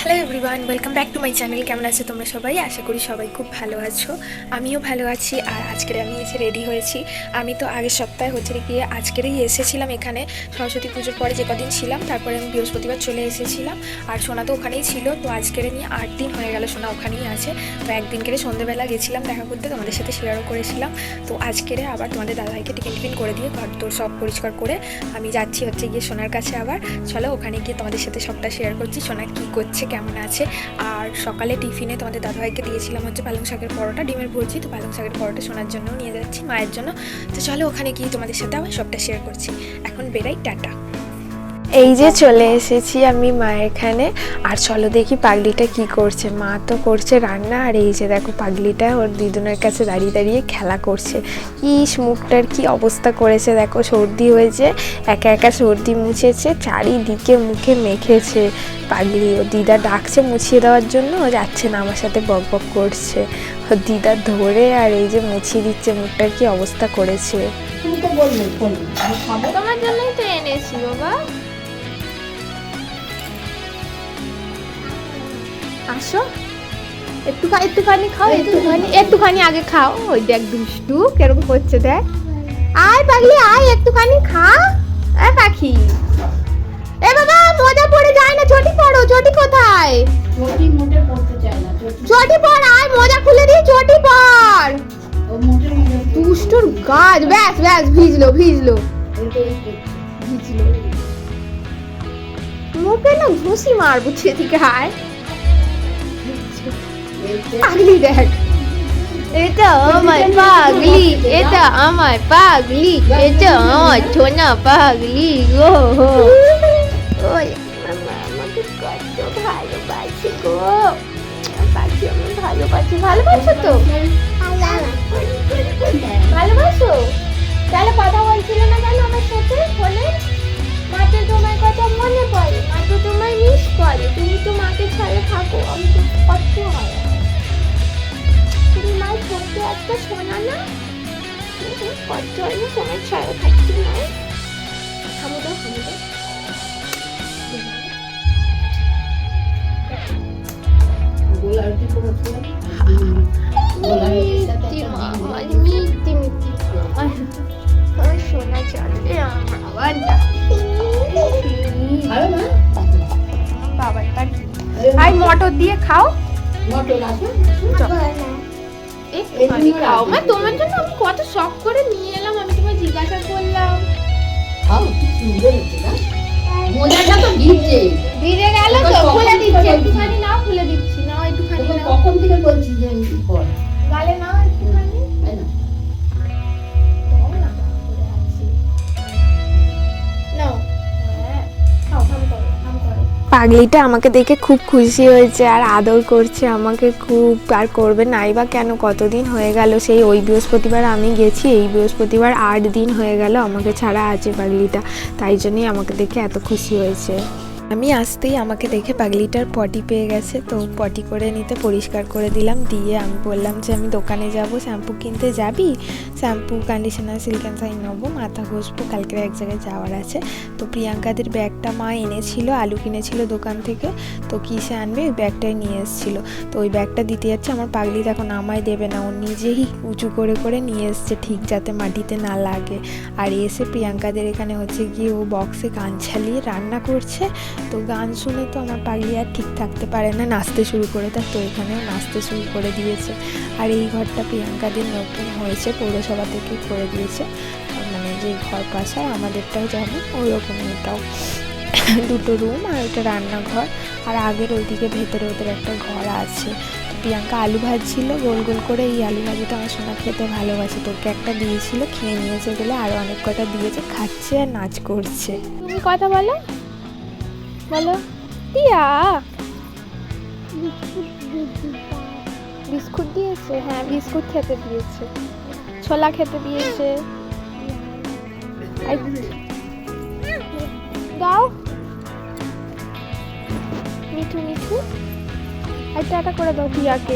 Hello everyone, welcome back to my channel. কেমন আছো তোমরা সবাই? আশা করি সবাই খুব ভালো আছো। আমিও ভালো আছি। আর আজকের আমি এসে রেডি হয়েছি। আমি তো আগের সপ্তাহে গিয়ে আজকেরই এসেছিলাম এখানে, সরস্বতী পুজোর পরে যে কদিন ছিলাম, তারপরে আমি বৃহস্পতিবার চলে এসেছিলাম। আর সোনা তো ওখানেই ছিল। তো আজকের নিয়ে 8 দিন হয়ে গেল সোনা ওখানেই আছে। তো একদিন করে সন্ধ্যেবেলা গেছিলাম দেখা করতে, তোমাদের সাথে শেয়ারও করেছিলাম। তো আজকের আবার তোমাদের দাদাভাইকে টিফিন করে দিয়ে ঘর তোর সব পরিষ্কার করে আমি যাচ্ছি গিয়ে সোনার কাছে। আবার চলো ওখানে গিয়ে তোমাদের সাথে সবটা শেয়ার করছি, সোনা কী করছে, কেমন আছে। আর সকালে টিফিনে তোমাদের দাদাভাইকে দিয়েছিলাম পালং শাকের পরোটা, ডিমের ভুজি। তো পালং শাকের পরোটা সোনার জন্যও নিয়ে যাচ্ছি, মায়ের জন্য। তো চলো ওখানে গিয়ে তোমাদের সাথে আবার সবটা শেয়ার করছি। এখন বেরাই, টাটা। এই যে চলে এসেছি আমি মায়ের এখানে। আর চলো দেখি পাগলিটা কি করছে। মা তো করছে রান্না, আর এই যে দেখো পাগলিটা ওর দিদুনের কাছে দাঁড়িয়ে দাঁড়িয়ে খেলা করছে। ইস, মুখটার কি অবস্থা করেছে দেখো, সর্দি হয়েছে, একা একা সর্দি মুছেছে, চারিদিকে মুখে মেখেছে পাগলি। ও দিদা ডাকছে মুছিয়ে দেওয়ার জন্য, ও যাচ্ছে না, আমার সাথে বক বক করছে। ও দিদা ধরে আর এই যে মুছিয়ে দিচ্ছে, মুখটার কি অবস্থা করেছে। তুমি তো বললে তোমার জন্যই তো এনেছি বাবা। আসো, একটুখানি খাও, একটুখানি আগে খাও। ওই দেখ দুষ্টু কেরকম করছে, দেখ। আয় পাগলি আয়, একটুখানি খা। আয় পাখি। এ বাবা, মজা পড়ে যায় না, চটি পড়ো। চটি কোথায়? চটি মোটে পড়তে চায় না। চটি পড়, আয় মজা খুলে দিই, চটি পড়। ও মোটে দুষ্টুর গাছ, ব্যাস ব্যাস, ভিজলো মুখে না ঘুষি মারবো সেদিকে। হায় পাগলি, দেখ এটা আমার পাগলি, এটা আমার পাগলি, এটা আমার ছোনা পাগলি গো। ওই মামা আমাকে কত ভালোবাসে গো। পাখি আমি ভালোবাসো তো? ভালোবাসো? তাহলে কথা বলছিল না কেন আমার সাথে ফোনে? মা তো তোমার কথা মনে পড়ে, মা তো তোমায় মিস করে। তুমি তো মাকে ছাড়া থাকো, আমি তো কষ্ট হয়। তুমি মায়ের ছোট্ট একটা সোনা না, কষ্ট হয় না তোমার ছাড়া থাকতে। নয় হামুদা গোলাপি করেছিল। মিষ্টি সোনা চলে আমার বাবারটা। আর মটর দিয়ে খাও, মটর আছে একটুখানি খাও। মা তোমার জন্য আমি কত শখ করে নিয়ে এলাম, আমি তোমায় জিজ্ঞাসা করলাম। খাও, কি সুন্দর হচ্ছে না? মোজাটা তো ভিজে গেল তো, খুলে দিচ্ছি। একটুখানি নাও, খুলে দিচ্ছি। নাও একটুখানি নাও। কখন থেকে বলছি যে পর গালে নাও একটুখানি। তাই না? নাও। হ্যাঁ খাও, খাম করো। পাগলিটা আমাকে দেখে খুব খুশি হয়েছে আর আদর করছে আমাকে খুব। আর করবে নাই বা কেন, কতদিন হয়ে গেল সেই ওই বৃহস্পতিবার আমি গেছি, এই বৃহস্পতিবার 8 দিন হয়ে গেল আমাকে ছাড়া আছে পাগলিটা। তাই জন্যই আমাকে দেখে এত খুশি হয়েছে। আমি আসতেই আমাকে দেখে পাগলিটার পটি পেয়ে গেছে, তো পটি করে নিতে পরিষ্কার করে দিলাম। দিয়ে আমি বললাম যে আমি দোকানে যাব, শ্যাম্পু কিনতে যাবি? Shampoo, conditioner, silk and shine নেবো, মাথা ঘষবো, কালকে এক জায়গায় যাওয়ার আছে। তো প্রিয়াঙ্কাদের ব্যাগটা মা এনেছিল, আলু কিনেছিল দোকান থেকে, তো কিসে আনবে ওই ব্যাগটাই নিয়ে এসেছিলো। তো ওই ব্যাগটা দিতে যাচ্ছে, আমার পাগলি দেখো নামায় দেবে না, ও নিজেই উঁচু করে করে নিয়ে এসছে, ঠিক যাতে মাটিতে না লাগে। আর এসে প্রিয়াঙ্কাদের এখানে গিয়ে ও বক্সে গান চালিয়ে রান্না করছে। তো গান শুনে তো আমার পাগলি আর ঠিক থাকতে পারে না, নাচতে শুরু করে দেয়। তো এখানেও নাচতে শুরু করে দিয়েছে। আর এই ঘরটা প্রিয়াঙ্কাদের নতুন হয়েছে, পৌরসভা থেকে করে দিয়েছে, মানে যে ঘর পাশে আমাদেরটাও যেমন ওই রকম, এটাও 2টো রুম আর একটা রান্নাঘর। আর আগের ওইদিকে ভেতরে ওদের একটা ঘর আছে। প্রিয়াঙ্কা আলু ভাজছিল গোল গোল করে, এই আলু ভাজিটা আমার সোনা খেতে ভালোবাসে, তোকে একটা দিয়েছিল, খেয়ে নিয়েছে বলে আরও অনেক কটা দিয়েছে, খাচ্ছে আর নাচ করছে। তুমি কথা বলো, বলো টিয়া। বিস্কুট দিয়েছে? হ্যাঁ বিস্কুট খেতে দিয়েছে, ছোলা খেতে দিয়েছে। দাও মিঠু, আর টাটা করে দাও টিয়াকে।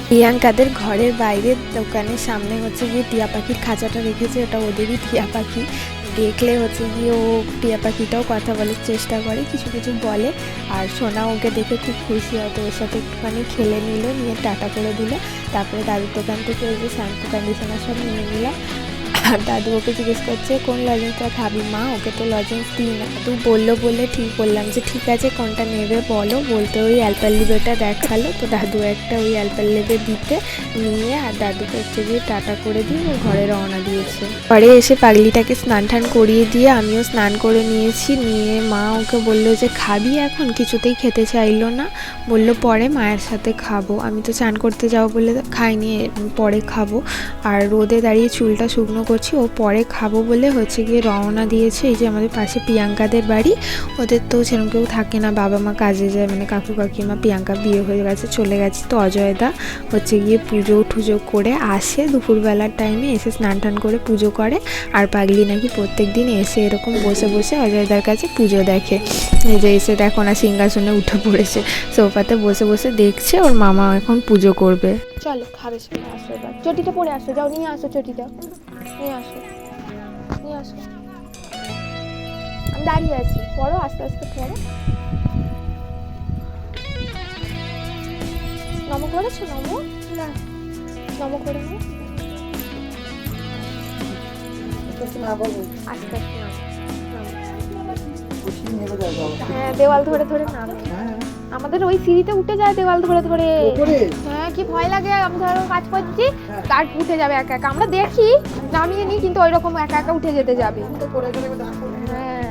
প্রিয়াঙ্কাদের ঘরের বাইরের দোকানের সামনে গিয়ে টিয়া পাখির খাঁচাটা রেখেছে, ওটা ওদেরই টিয়া পাখি। দেখলে হচ্ছে গিয়ে ও টিয়া পাখিটাও কথা বলার চেষ্টা করে, কিছু কিছু বলে। আর সোনা ওকে দেখে খুব খুশি হয়, তো ওর সাথে একটুখানি খেলে নিল, নিয়ে টাটা করে দিল। তারপরে দাদুর দোকান থেকে ওই যে শ্যাম্পু কন্ডিশনার সব নিয়ে নিলাম। আর দাদু ওকে জিজ্ঞেস করছে কোন লজেন্সটা খাবি মা, ওকে তো লজেন্স দিই না। দাদু বললো বলে ঠিক বললাম যে ঠিক আছে কোনটা নেবে বলো, বলতে ওই অ্যালপারলিবেটা দেখালো। তো দাদু একটা ওই অ্যালপারলিবে দিতে নিয়ে আর দাদুকে হচ্ছে গিয়ে টাটা করে দিয়ে ও ঘরে রওনা দিয়েছে। পরে এসে পাগলিটাকে স্নান টান করিয়ে দিয়ে আমিও স্নান করে নিয়েছি। নিয়ে মা ওকে বললো যে খাবি এখন, কিছুতেই খেতে চাইলো না, বললো পরে মায়ের সাথে খাবো। আমি তো স্নান করতে যাবো বলে খাইনি, পরে খাবো। আর রোদে দাঁড়িয়ে চুলটা শুকনো করছি, ও পরে খাবো বলে হচ্ছে গিয়ে রওনা দিয়েছে। এই যে আমাদের পাশে প্রিয়াঙ্কাদের বাড়ি, ওদের তো সেরকম কেউ থাকে না, বাবা মা কাজে যায়, মানে কাকু কাকিমা। প্রিয়াঙ্কা বিয়ে হয়ে গেছে, চলে গেছে। তো অজয়দা হচ্ছে গিয়ে পুজো টুজো করে আসে দুপুরবেলার টাইমে, এসে স্নান টান করে পুজো করে। আর পাগলি নাকি প্রত্যেক দিন এসে এরকম বসে বসে অজয়দার কাছে পুজো দেখে। এই যে এসে দেখো না সিংহাসনে উঠে পড়েছে, সোফাতে বসে বসে দেখছে ওর মামা এখন পুজো করবে। চলো খাবে, চলে আসো, এবার চটিটা পরে আসো, যাও নিয়ে আসো চটিটা, নিয়ে আসো নিয়ে আসো। আমি দাঁড়িয়ে আছি, পড়ো আস্তে আস্তে পড়ো। নম করেছো? নম না, নম করে নো, আস্তে আস্তে নাও। হ্যাঁ দেওয়াল ধরে ধরে নামে, আমাদের ওই সিঁড়িতে উঠে যায় দেওয়াল ধরে ধরে। হ্যাঁ কি ভয় লাগে, আমি ধরো কাজ করছি তার উঠে যাবে একা একা, আমরা দেখি নামিয়ে নিই কিন্তু ওই রকম একা একা উঠে যেতে যাবে। হ্যাঁ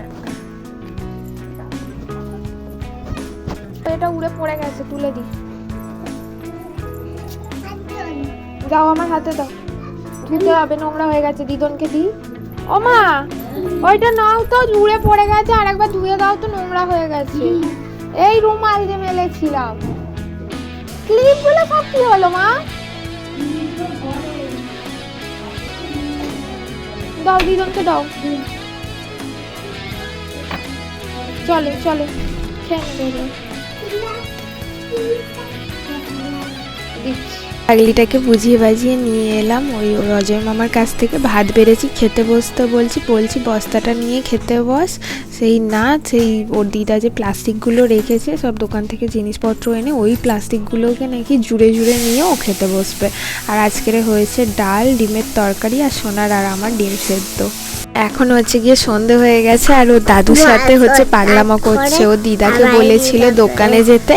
এটা উড়ে পড়ে গেছে, তুলে দিই। যাও আমার হাতে দাও, ধুতে হবে, নোংরা হয়ে গেছে, দিদনকে দিই। ও মা ওইটা নাও তো, উড়ে পড়ে গেছে, আর একবার ধুয়ে দাও তো, নোংরা হয়ে গেছে। এই রুমাল যে মেলেছিলাম, ক্লিপগুলো সব কি হলো মা? দাও দিদনকে দাও, চলে চলে খেয়ে নেবে দিচ্ছি। পাগলিটাকে বুঝিয়ে বাজিয়ে নিয়ে এলাম ওই অজয় মামার কাছ থেকে, ভাত বেড়েছি, খেতে বসতে বলছি বস্তাটা নিয়ে খেতে বস। সেই না, সেই ওর দিদা যে প্লাস্টিকগুলো রেখেছে সব দোকান থেকে জিনিসপত্র এনে ওই প্লাস্টিকগুলোকে নাকি জুড়ে জুড়ে নিয়ে ও খেতে বসবে। আর আজকের হয়েছে ডাল, ডিমের তরকারি, আর সোনার আর আমার ডিম সেদ্ধ। এখন হচ্ছে গিয়ে সন্ধে হয়ে গেছে, আর ও দাদুর সাথে হচ্ছে পাগলামো করছে। ও দিদাকে বলেছিল দোকানে যেতে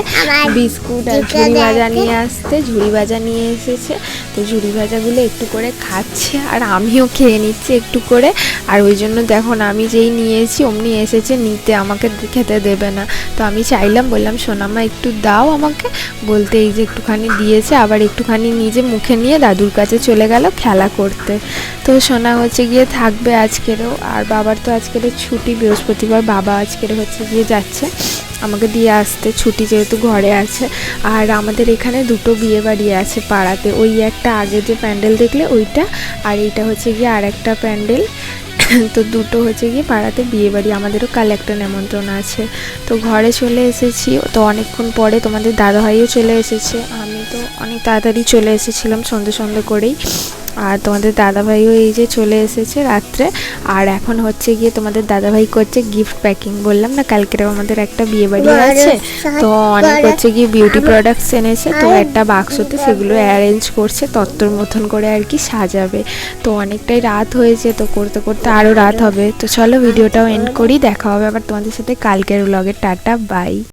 বিস্কুট আর ঝুড়ি ভাজা নিয়ে আসতে, ঝুড়ি ভাজা নিয়ে এসেছে। তো ঝুড়ি ভাজাগুলো একটু করে খাচ্ছে, আর আমিও খেয়ে নিচ্ছি একটু করে। আর ওই জন্য দেখো না, আমি যেই নিয়েছি অমনি এসেছে নিতে, আমাকে খেতে দেবে না। তো আমি চাইলাম, বললাম সোনামা একটু দাও আমাকে, বলতে এই যে একটুখানি দিয়েছে, আবার একটুখানি নিজে মুখে নিয়ে দাদুর কাছে চলে গেল খেলা করতে। তো সোনা হচ্ছে গিয়ে থাকবে আজকেরও, আর বাবার তো আজকের ছুটি, বৃহস্পতিবার, বাবা আজকের হচ্ছে গিয়ে যাচ্ছে আমাকে দিয়ে আসতে, ছুটি যেহেতু ঘরে আছে। আর আমাদের এখানে দুটো বিয়ে বাড়ি আছে পাড়াতে, ওই একটা আগে যে প্যান্ডেল দেখলে ওইটা, আর এইটা হচ্ছে গিয়ে আর একটা প্যান্ডেল। তো দুটো হচ্ছে গিয়ে পাড়াতে বিয়ে বাড়ি, আমাদেরও কাল একটা নেমন্ত্রণ আছে। তো ঘরে চলে এসেছি, তো অনেকক্ষণ পরে তোমাদের দাদাভাইও চলে এসেছে। আমি তো অনেক তাড়াতাড়ি চলে এসেছিলাম সন্ধে করেই, আর তোমাদের দাদাভাইও এই যে চলে এসেছে রাত্রে। আর এখন হচ্ছে গিয়ে তোমাদের দাদাভাই করছে গিফট প্যাকিং, বললাম না কালকেও আমাদের একটা বিয়ে বাড়ি আছে, তো অনেক হচ্ছে গিয়ে বিউটি প্রোডাক্টস এনেছে, তো একটা বাক্সতে সেগুলো অ্যারেঞ্জ করছে তত্ত্বর মতন করে আর কি সাজাবে। তো অনেকটাই রাত হয়েছে, তো করতে করতে আরও রাত হবে। তো চলো ভিডিওটাও এন্ড করি, দেখা হবে আবার তোমাদের সাথে কালকের ব্লগে। Tata bye.